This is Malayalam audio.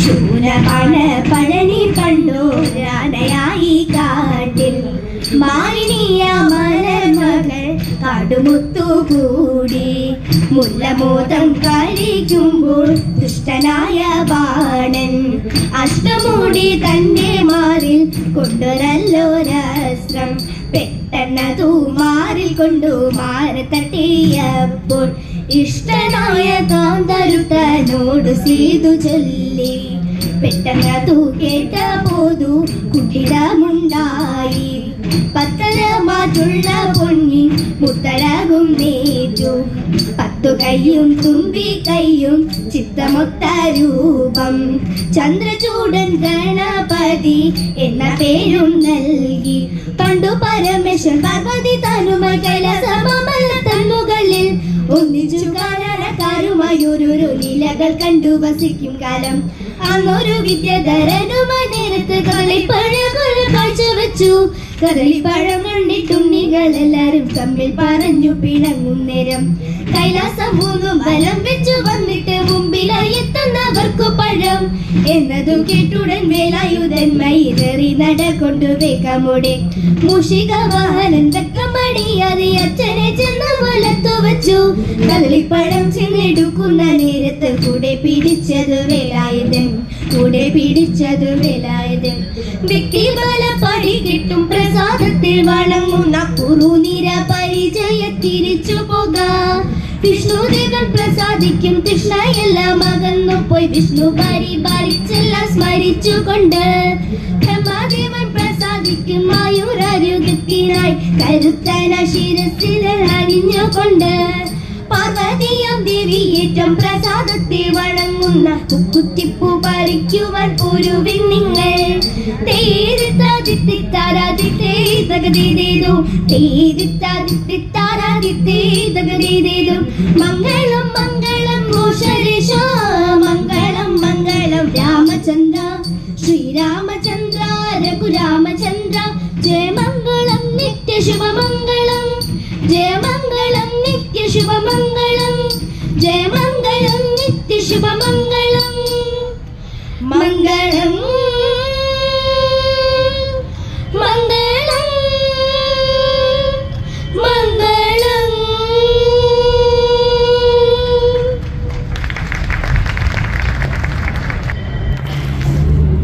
ശൂരമാണ് പഴനി കണ്ടോരാനയായി കാട്ടിൽ മാലിനിയ മലമകൾ കാടുമുത്തുകൂടി മുല്ലമോദം കളിക്കുമ്പോൾ ദുഷ്ടനായ ബാണൻ അഷ്ടമൂടി തന്റെ മാറിൽ കൊണ്ടൊരല്ലോരസ്ത്രം പെട്ടെന്നതു മാറിൽ കൊണ്ടു മാറി തട്ടിയപ്പോൾ ഇഷ്ടനായ കാന്തരുട്ടനോട് സീതു ചൊല്ലി പെട്ടെന്നതു കേട്ട പോതു കുട്ടിടമുണ്ടായി പത്തരമാറ്റുള്ള പൊന്നി മുത്തഴകും നേറ്റു 10 കൈയും തുമ്പി കൈയും ചിത്തമൊത്ത രൂപം ചന്ദ്രചൂടൻ ഗണപതി എന്ന പേരും നൽകി പണ്ടു പരമേശ്വരൻ പാർവതി തനുമായി കൈലാസമല്ല തന്നുകളിൽ ഒന്നിച്ചു കാണാനക്കാരുമായൊരു ലീലകൾ കണ്ടു വസിക്കും കാലം അന്നൊരു വിദ്യാധരനുമായി നേരത്ത് കളിപ്പഴങ്ങൾ കാഴ്ചവെച്ചു കദളിപ്പഴം കണ്ടിട്ടുണ്ണികൾ എല്ലാരും തമ്മിൽ പറഞ്ഞു പിണങ്ങും നേരം കൈലാസം മൂന്നും ബലം വെച്ചു വന്നിട്ട് മുമ്പിലായി എത്തുന്നവർക്കു പഴം എന്നതു കേട്ടുടൻ വേലായുധൻ മയിലേറി നടകൊണ്ടു വേഗമോടെ മൂഷിക വാഹനൻ തക്കമടിയാതെ അച്ഛനെ ചെന്ന് വലത്തു വെച്ചു കദളിപ്പഴം ചെന്നെടുക്കുന്ന നേരത്ത് കൂടെ പിടിച്ചത് വേലായുധൻ വ്യക്തിബല പടി കിട്ടും പ്രസാദത്തിൽ വണങ്ങുന്ന കുറുനിര പരിചയ തിരിച്ചു പോകാം വിഷ്ണുദേവൻ പ്രസാദിക്കും കൃഷ്ണയെല്ലാം അകന്നു പോയി വിഷ്ണു പരിപാലിച്ചെല്ലാം സ്മരിച്ചുകൊണ്ട് ബ്രഹ്മദേവൻ പ്രസാദിക്കും മായൂരാരോഗ്യത്തിനായി കരുത്തന ശിരസിൽ അണിഞ്ഞുകൊണ്ട് പാർവതിയാം ദേവിയേറ്റം പ്രസാദത്തെ വണങ്ങുന്ന കുത്തിപ്പൂ പറിക്കുവാൻ ഒരു നിങ്ങൾ മംഗളം മംഗളം മോഷരേശ മംഗളം മംഗളം രാമചന്ദ്ര ശ്രീരാമചന്ദ്ര രഘുരാമചന്ദ്ര ജയമംഗളം നിത്യശുഭമംഗളം ജയമംഗളം നിത്യശുഭമംഗളം ജയമംഗളം നിത്യശുഭമംഗളം മംഗളം